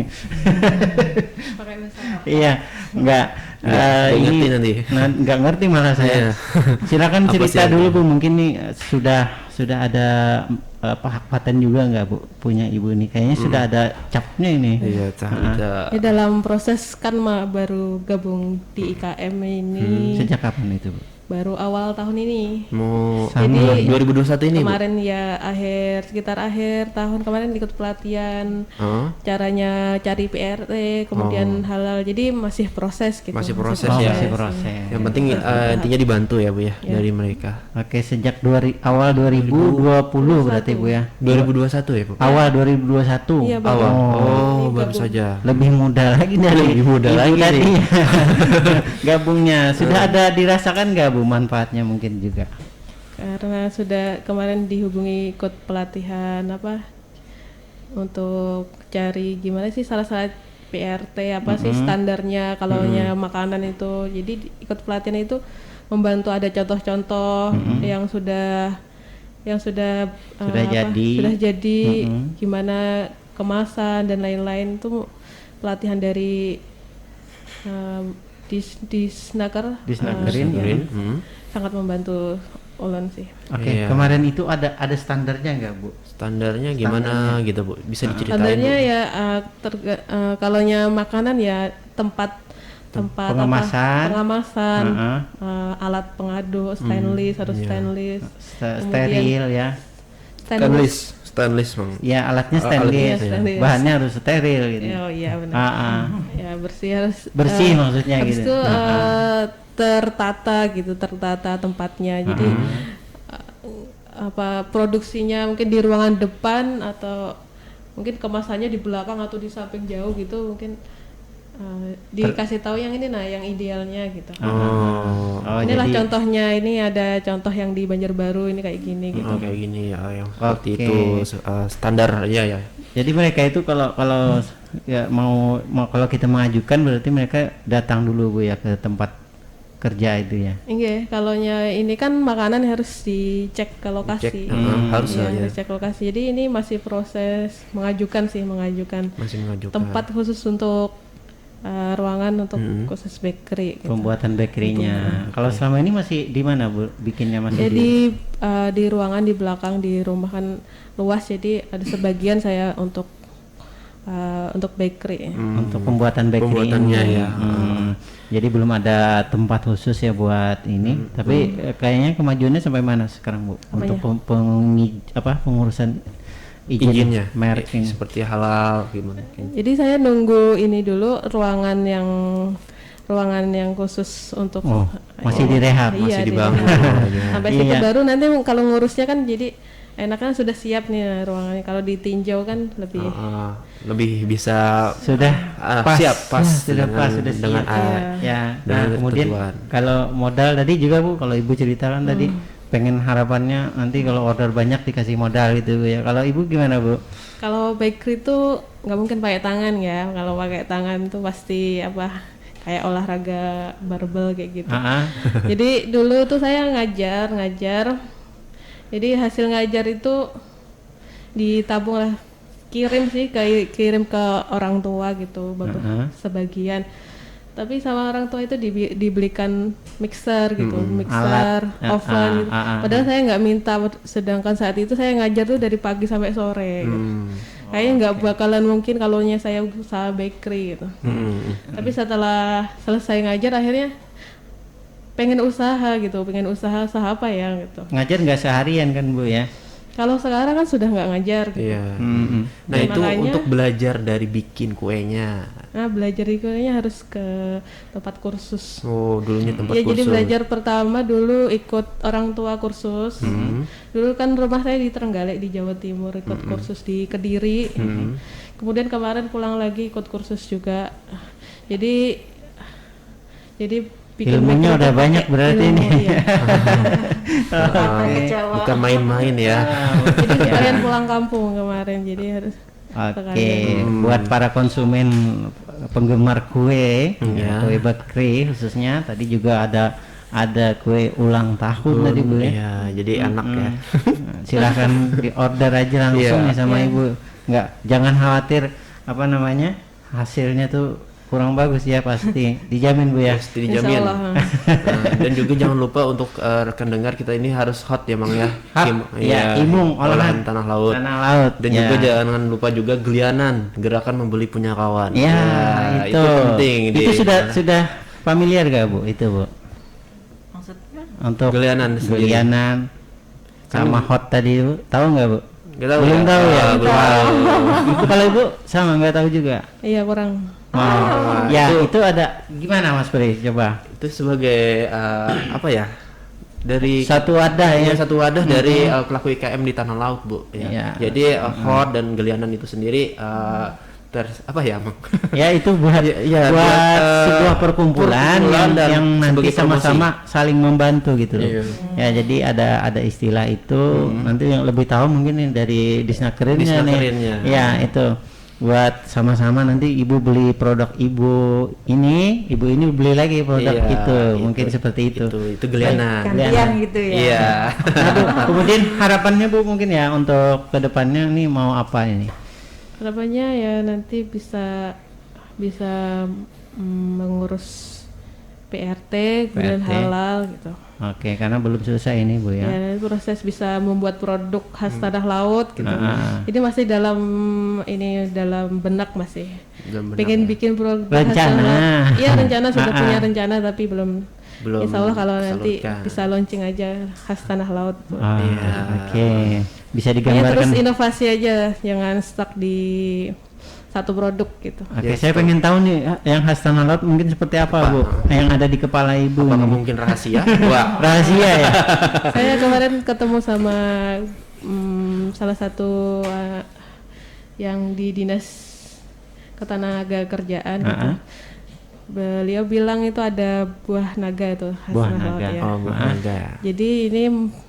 Pakai bahasa Arab. Iya, enggak Nggak ini ngerti nanti. nggak ngerti malah saya. Iya. Silakan Apa cerita sih dulu artinya? Bu, mungkin nih sudah ada hak paten juga nggak Bu punya ibu ini? Kayaknya sudah ada capnya ini. Iya, tidak. Ya, dalam proses kan baru gabung di IKM ini Sejak kapan itu Bu? baru awal tahun ini. Mau Jadi 2021 ini, Bu? Kemarin ya sekitar akhir tahun kemarin ikut pelatihan Oh, caranya cari PRT, kemudian halal. Jadi masih proses gitu. Masih proses Oh, ya. masih proses. yang penting intinya dibantu ya, Bu ya, dari mereka. Oke, sejak awal 2020 berarti Bu ya. 2021 ya, Bu? Awal 2021. Iya, baru. Awal. Oh, Oh, Ini baru gabung. saja. lebih muda lagi dari Lebih muda ibu lagi tadi. nih. Gabungnya sudah ada dirasakan nggak Bu manfaatnya mungkin juga? Karena sudah kemarin dihubungi ikut pelatihan untuk cari gimana sih salah PRT apa sih standarnya kalaunya makanan itu. Jadi ikut pelatihan itu membantu ada contoh-contoh yang sudah jadi gimana kemasan dan lain-lain. Itu pelatihan dari Disnaker Disnakerin. sangat membantu ulun sih. Oke, Iya. kemarin itu ada standarnya nggak Bu? Standarnya gimana gitu, Bu? Bisa diceritain, Standarnya Bu? ya kalaunya makanan ya tempat Pengemasan. pengemasan, Heeh. alat pengaduk stainless harus stainless, Steril ya. Stainless, Bang. Ya alatnya Alatnya stainless, stainless. bahannya harus steril gitu. Oh iya benar. Ya bersih harus Bersih maksudnya habis gitu. itu tertata tempatnya. Jadi produksinya mungkin di ruangan depan atau mungkin kemasannya di belakang atau di samping jauh gitu mungkin dikasih tahu yang ini yang idealnya gitu. Oh, Inilah jadi contohnya, ini ada contoh yang di Banjarbaru ini kayak gini gitu. kayak gini ya, yang seperti Oke. itu standar ya. jadi mereka itu kalau ya mau kalau kita mengajukan berarti mereka datang dulu Bu ya ke tempat kerja itu ya. Iya, kalaunya ini kan makanan harus dicek ke lokasi. Harus Iya, ya. harus cek lokasi. Jadi ini masih proses mengajukan Masih mengajukan. tempat khusus untuk ruangan untuk khusus bakery. Gitu. Pembuatan bakerynya. Kalau selama ini masih di mana Bu bikinnya masih Jadi di ruangan di belakang di rumah kan luas, jadi ada sebagian saya untuk bakery. untuk pembuatan bakery Pembuatannya ini. ya. Jadi belum ada tempat khusus ya buat ini. Tapi kayaknya kemajuannya sampai mana sekarang Bu? Untuk pengurusan Izinnya merek ini. seperti halal gimana? Jadi saya nunggu ini dulu ruangan yang khusus untuk Oh, masih direhab, iya, masih dibangun. sampai situ baru nanti kalau ngurusnya kan jadi enakan sudah siap nih ruangannya. Kalau ditinjau kan Lebih bisa Sudah pas, siap pas sudah dengan- pas, sudah dengan siap. Ya, dengan nah kemudian ketentuan. kalau modal tadi juga Bu, kalau Ibu ceritakan tadi pengen harapannya nanti kalau order banyak dikasih modal gitu Bu ya. Kalau Ibu gimana Bu? Kalau bakery itu nggak mungkin pakai tangan ya. Kalau pakai tangan tuh pasti kayak olahraga barbel kayak gitu. Jadi dulu tuh saya ngajar. Jadi hasil ngajar itu ditabung lah, kirim ke orang tua gitu, sebagian. Tapi sama orang tua itu dibelikan mixer gitu, mixer, oven gitu. Padahal saya nggak minta, sedangkan saat itu saya ngajar tuh dari pagi sampai sore. Gitu. Kayaknya nggak bakalan mungkin kalaunya saya usaha bakery gitu. Tapi setelah selesai ngajar akhirnya pengen usaha gitu, pengen usaha apa ya gitu. Ngajar nggak seharian kan Bu ya? Kalau sekarang kan sudah nggak ngajar gitu. Iya. Nah Dan itu makanya- untuk belajar dari bikin kuenya. Nah, belajar di kuliahnya harus ke tempat kursus. Oh, dulunya tempat Ya, kursus. jadi belajar pertama dulu ikut orang tua kursus. Dulu kan rumah saya di Trenggalek di Jawa Timur, ikut kursus di Kediri. Kemudian kemarin pulang lagi ikut kursus juga. Jadi bikin Ilmunya background udah pakai banyak berarti ilmu, ini. iya. Mata kecewa. Bukan main-main ya. Jadi sekalian pulang kampung kemarin, jadi harus Oke, buat para konsumen penggemar kue, Iya. kue bakri khususnya, tadi juga ada kue ulang tahun tadi Bu ya. Iya, jadi anak ya. Silahkan di order aja langsung Iya. nih sama Ibu. Jangan khawatir apa namanya hasilnya tuh kurang bagus ya, pasti dijamin Bu ya. Pasti Insya dijamin. Allah. Dan juga jangan lupa untuk rekan dengar kita ini harus hot ya Mang ya. Ya, imung olahan tanah laut. Tanah laut. Dan ya. juga jangan lupa juga gelianan, gerakan membeli punya kawan. Ya, Nah, itu penting. Itu sudah familiar gak Bu itu Bu? Maksudnya? Untuk Gelianan sendiri. gelianan sama hot tadi Bu, tahu nggak Bu? Nggak tahu Belum ya? tahu ya. Belum tahu. Ibu kalau Ibu sama nggak tahu juga. Iya, kurang. Wah, ya itu ada gimana Mas Pri? Coba Itu sebagai apa ya? Dari satu wadah ya. satu wadah dari pelaku IKM di tanah laut Bu ya. Iya. Jadi hot dan gelianan itu sendiri apa ya Mang? Ya itu buat Ya, buat buat, sebuah perkumpulan perkumpulan dan yang nanti sebagai promosi. sama-sama saling membantu gitu loh. Iya. Ya jadi ada istilah itu nanti yang lebih tahu mungkin nih dari Disnakerin-nya nih. Disnakerin-nya. Ya itu buat sama-sama nanti ibu beli produk ibu ini beli lagi produk Iya, itu mungkin seperti itu. Itu gelianan. Gantian gitu ya. Iya. Nah, Bu, kemudian harapannya Bu mungkin ya untuk kedepannya nih mau apa ini? Harapannya ya nanti bisa mengurus PRT, kemudian PRT. halal gitu. Oke, karena belum selesai ini Bu ya. Ya, nanti proses bisa membuat produk khas tanah laut gitu. Ah. Ini masih dalam benak masih. Dalam benak Pengen ya. bikin produk khas Rencana. tanah laut. Iya, rencana sudah Ah, punya ah. rencana tapi belum. Belum Insya Allah kalau nanti disalurkan. bisa launching aja khas tanah laut. Bu. Ah, Iya. Oke, bisa Ya, terus digambarkan. inovasi aja, jangan stuck di satu produk gitu. Oke, Yes, saya pengen tahu nih yang khas tanah laut mungkin seperti apa Bu? Yang ada di kepala Ibu. Apakah ini. mungkin rahasia? Wah. Rahasia ya? Saya kemarin ketemu sama salah satu yang di dinas ketenaga kerjaan gitu. Beliau bilang itu ada buah naga itu khas Buah tanah laut naga. ya. Oh, bukan ada. Jadi ini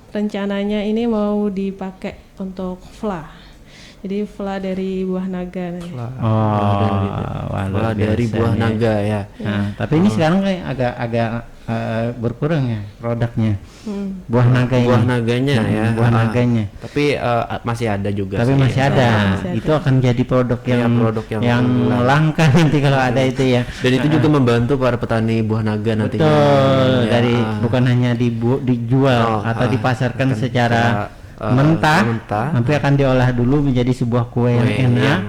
rencananya ini mau dipakai untuk fla. Jadi fla dari buah naga. Oh, wah, Wah, luar dari biasa buah ya. naga ya. Nah, tapi ini sekarang kayak agak berkurang ya produknya. Buah naga ini. Buah naganya ya. Buah naganya. Tapi masih ada juga Tapi sih. masih ada. Masih ada. Itu akan jadi produk Iya, yang produk yang langka nanti kalau ada itu ya. Dan itu juga membantu para petani buah naga nantinya. Betul, Ya. dari bukan hanya dijual atau dipasarkan secara mentah, tapi akan diolah dulu menjadi sebuah kue yang enak.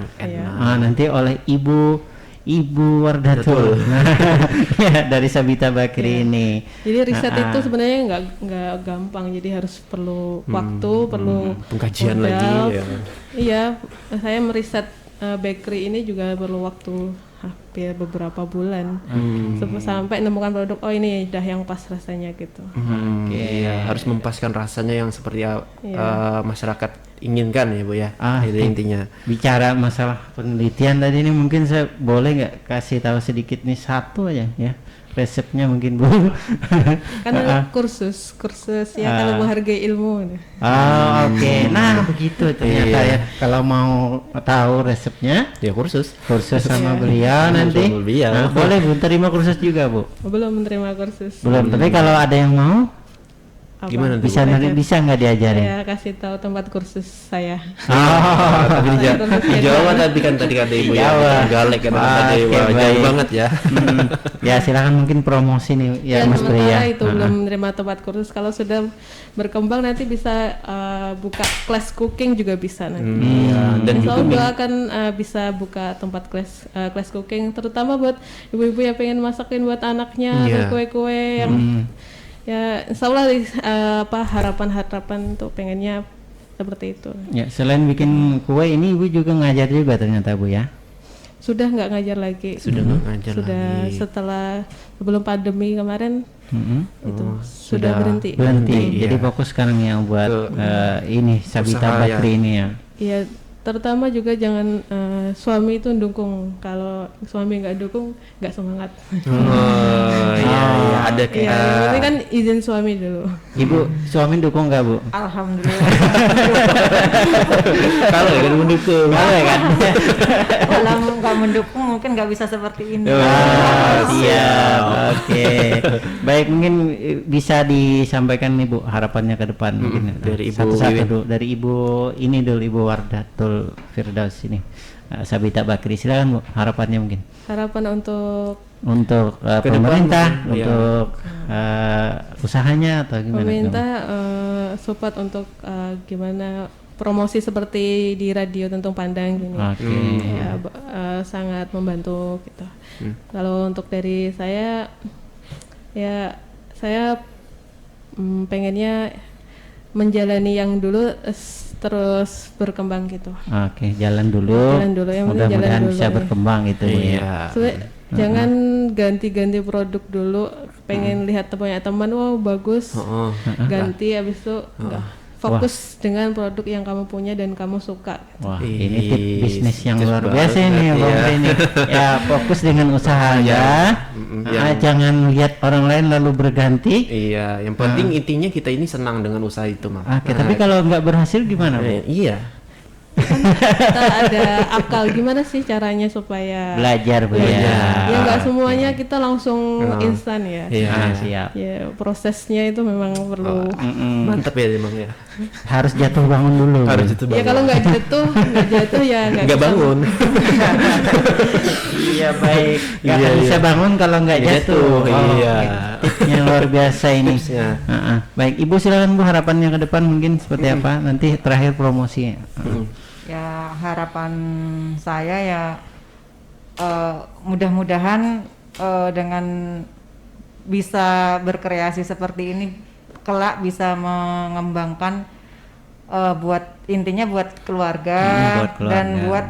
Nanti oleh ibu Wardatul. Ya, dari Sabita Bakri ini. Jadi riset itu sebenarnya nggak gampang. Jadi harus perlu waktu, perlu pengkajian modal. lagi ya. Iya, saya meriset bakery ini juga perlu waktu hampir beberapa bulan sampai nemukan produk ini dah yang pas rasanya gitu. Iya, harus mempaskan rasanya yang seperti masyarakat inginkan ya Bu ya. Itu intinya. Bicara masalah penelitian tadi ini mungkin saya boleh nggak kasih tahu sedikit nih satu aja ya resepnya mungkin Bu. Kan kursus ya kalau menghargai ilmu. Oke. Nah begitu ternyata ya. Kalau mau tahu resepnya Ya kursus. sama beliau nanti. Sama beliau. Nah, boleh Bu terima kursus juga Bu. Belum menerima kursus. Belum. Tapi kalau ada yang mau Gimana tuh? Bisa nggak diajarin? Saya kasih tahu tempat kursus saya. Tapi di Jawa tadi kata ibu ya, Galek kan tadi, jauh banget ya. Ya silakan mungkin promosi nih ya Dan Mas Pri ya. sementara itu belum menerima tempat kursus. Kalau sudah berkembang nanti bisa buka kelas cooking juga bisa nanti. Dan Insya juga Allah akan bisa buka tempat kelas cooking, terutama buat ibu-ibu yang pengen masakin buat anaknya atau kue-kue yang ya insya Allah harapan tuh pengennya seperti itu. Ya selain bikin kue ini ibu juga ngajar juga ternyata Bu ya. Sudah nggak ngajar lagi. Sudah nggak ngajar lagi. Setelah sebelum pandemi kemarin itu sudah berhenti. Jadi fokus sekarang yang buat ini Sabita Bakri ini ya. Iya, terutama juga jangan suami itu dukung. Kalau suami nggak dukung, nggak semangat. Ada kayak. Ini kan izin suami dulu. Ibu suami dukung nggak Bu? Alhamdulillah. Kalau ya kan mendukung. Kalau ya kan. Kalau nggak mendukung mungkin nggak bisa seperti ini. Siap. Oke. Baik, mungkin bisa disampaikan nih Bu harapannya ke depan mungkin dari Ibu satu-satu Wiwin. dulu. Dari Ibu ini dulu, Ibu Wardatul Firdaus ini. Sabita Bakri, silakan Bu harapannya mungkin. Harapan untuk Pemerintah, depan, untuk usahanya atau gimana? pemerintah support untuk gimana promosi seperti di radio Tentung Pandang gini. Oke. Ya, sangat membantu gitu. Kalau untuk dari saya ya saya pengennya menjalani yang dulu terus berkembang gitu. Oke, jalan dulu. Yang penting Mudah-mudahan jalan dulu bisa ya. berkembang gitu Bu ya. Iya. Jangan ganti-ganti produk dulu. Pengen lihat punya teman, wow bagus, ganti habis itu enggak. Fokus dengan produk yang kamu punya dan kamu suka. Wah, ini tip bisnis yang tips luar banget biasa ini ya. Bang Pri ini. Ya, fokus dengan usahanya. Jangan lihat orang lain lalu berganti. Iya, yang penting intinya kita ini senang dengan usaha itu, Mang. Oke, tapi kalau nggak berhasil gimana, Bu? Iya. Kita ada akal gimana sih caranya supaya Belajar, Bu ya. ya nggak semuanya kita langsung instan ya. Iya. Siap. Ya prosesnya itu memang perlu. Mantap ya, Mang ya. Harus jatuh bangun dulu. Harus itu Ya kalau nggak jatuh ya nggak nggak bisa. bangun. Iya, baik. Nggak Iya, akan bisa bangun kalau nggak jatuh. Iya. Tipsnya luar biasa ini. Tipsnya. Baik, Ibu silakan Bu harapannya ke depan mungkin seperti apa? Nanti terakhir promosi. Ya harapan saya ya mudah-mudahan dengan bisa berkreasi seperti ini kelak bisa mengembangkan intinya buat keluarga, dan buat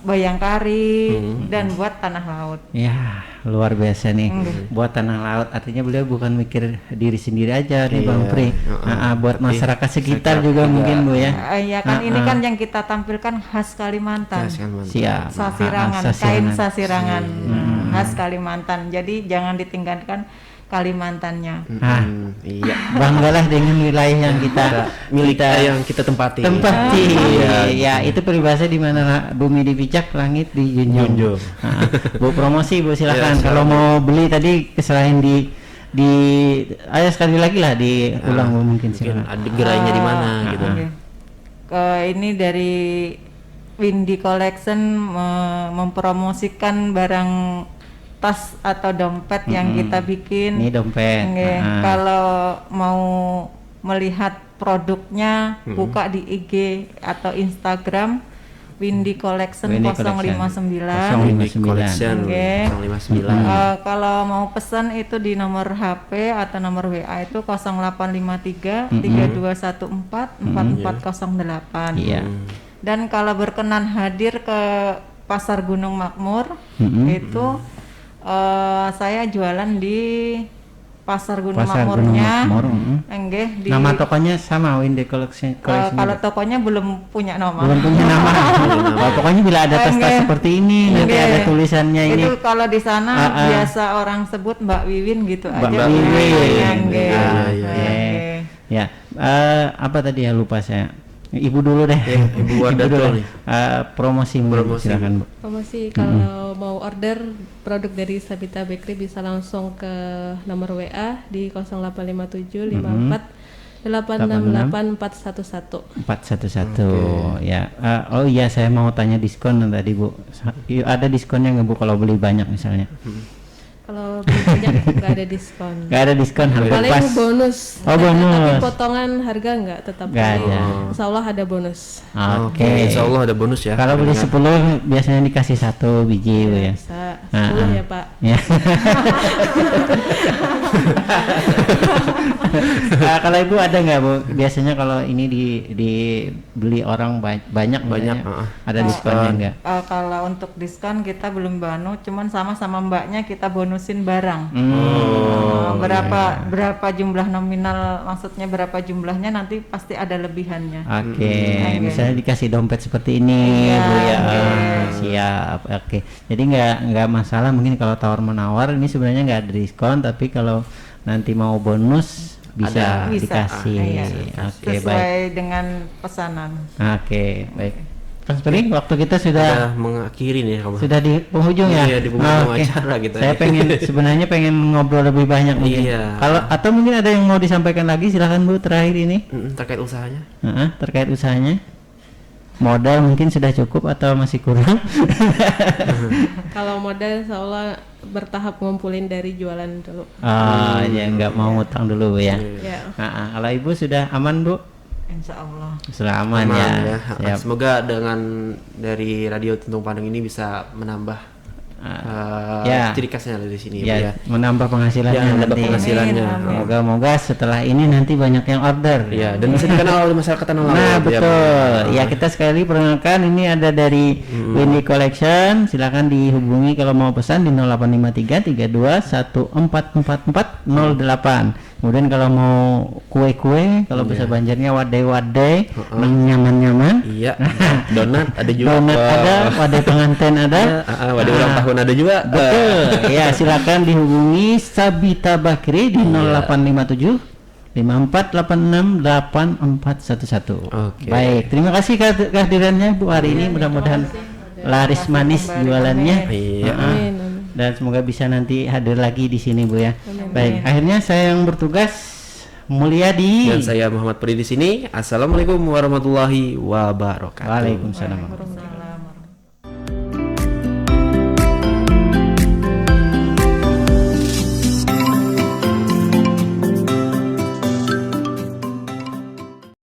Bayangkari dan buat tanah laut. Ya, luar biasa nih. Buat tanah laut artinya beliau bukan mikir diri sendiri aja nih Bang Pri. Buat masyarakat sekitar juga mungkin Bu ya. Ya kan ini kan yang kita tampilkan khas Kalimantan. Siap. Sasirangan, kain sasirangan khas Kalimantan. Jadi jangan ditinggalkan Kalimantannya. Iya. Banggalah dengan wilayah yang kita yang kita tempati. Ya, itu peribahasa di mana bumi dipijak, langit dijunjung. Bu promosi Bu silakan. Kalau mau beli tadi kesalahan di ayo sekali lagi lah diulang Bu mungkin silakan. Ada gerainya di mana gitu. Ini dari Windy Collection mempromosikan barang tas atau dompet yang kita bikin. Ini dompet. Kalau mau melihat produknya buka di IG atau Instagram Windy Collection 059. Windy Collection 059. Kalau mau pesan itu di nomor HP atau nomor WA itu 0853 3214 4408. Iya. Dan kalau berkenan hadir ke Pasar Gunung Makmur itu saya jualan di Pasar Gunung Makmurnya. Nama tokonya sama Windy Collection. Kalau tokonya belum punya nama. Belum punya nama. Pokoknya bila ada tas-tas seperti ini nanti ada tulisannya ini. Itu kalau di sana biasa orang sebut Mbak Wiwin gitu aja. Mbak Wiwin. Iya. Ya. Apa tadi ya lupa saya. Ibu dulu deh. Ibu Wardah dulu. nih. Promosi mungkin, silakan Bu. Promosi kalau mau order produk dari Sabita Bakery bisa langsung ke nomor WA di 0857 54 868411. 411 ya. Oh iya, saya mau tanya diskon tadi Bu. Ada diskonnya nggak Bu kalau beli banyak misalnya? Kalau beli banyak nggak ada diskon. Nggak ada diskon, harga Paling pas. bonus. Oh, bonus. Tapi potongan harga nggak tetap. Nggak ada. Insya Allah ada bonus. Oke. Insya Allah ada bonus ya. Kalau beli 10 biasanya dikasih 1 biji Bu ya. Bisa 10 Ah, ya Pak. Ya. Kalau Ibu ada nggak Bu? Biasanya kalau ini dibeli orang banyak misalnya, ada diskonnya nggak? Kalau untuk diskon kita belum cuman sama mbaknya kita bonusin barang. Berapa jumlah nominal, maksudnya berapa jumlahnya nanti pasti ada lebihannya. Oke, misalnya dikasih dompet seperti ini, Iya, Bu ya. oke. Siap. Oke. Jadi nggak masalah mungkin kalau tawar menawar ini sebenarnya nggak ada diskon, tapi kalau nanti mau bonus bisa dikasih. Iya. Oke, Sesuai baik. dengan pesanan. Oke, baik. Mas Peri, waktu kita sudah mengakhiri nih kamu. sudah di penghujung ya. Iya, di penghujung Oke. acara gitu. Saya sebenarnya pengen ngobrol lebih banyak mungkin. Iya. Kalau atau mungkin ada yang mau disampaikan lagi, silakan Bu terakhir ini. Terkait usahanya. Terkait usahanya. Modal mungkin sudah cukup atau masih kurang? Kalau modal insya Allah bertahap ngumpulin dari jualan dulu. Ya nggak mau ngutang dulu Bu ya. Ya. Kalau Ibu sudah aman Bu? Insya Allah. Sudah aman ya. Siap. Semoga dengan dari Radio Tuntung Pandang ini bisa menambah ciri khasnya dari sini ya, menambah penghasilannya ya, menambah nanti. penghasilannya. Moga-moga setelah ini nanti banyak yang order. Ya, dan bisa dikenal oleh masyarakat tanah laut. Nah, betul. Ya, kita sekali perkenalkan ini ada dari Windy Collection. Silakan dihubungi kalau mau pesan di 0853 32 1444 08. Kemudian kalau mau kue-kue, kalau bahasa Banjarnya wadai-wadai, nyaman-nyaman. Iya. Donat ada juga. Donat ada, wadai pengantin ada. Wadai ulang tahun ada juga. Betul. Ya, silakan dihubungi Sabita Bakery di 0857 54868411. Oke. Baik, terima kasih kehadirannya Bu hari ini. Mudah-mudahan laris manis jualannya. Iya. Amin. Dan semoga bisa nanti hadir lagi di sini Bu ya. Baik, akhirnya saya yang bertugas Mulyadi. Dan saya Muhammad Peri di sini. Assalamualaikum warahmatullahi wabarakatuh. Waalaikumsalam.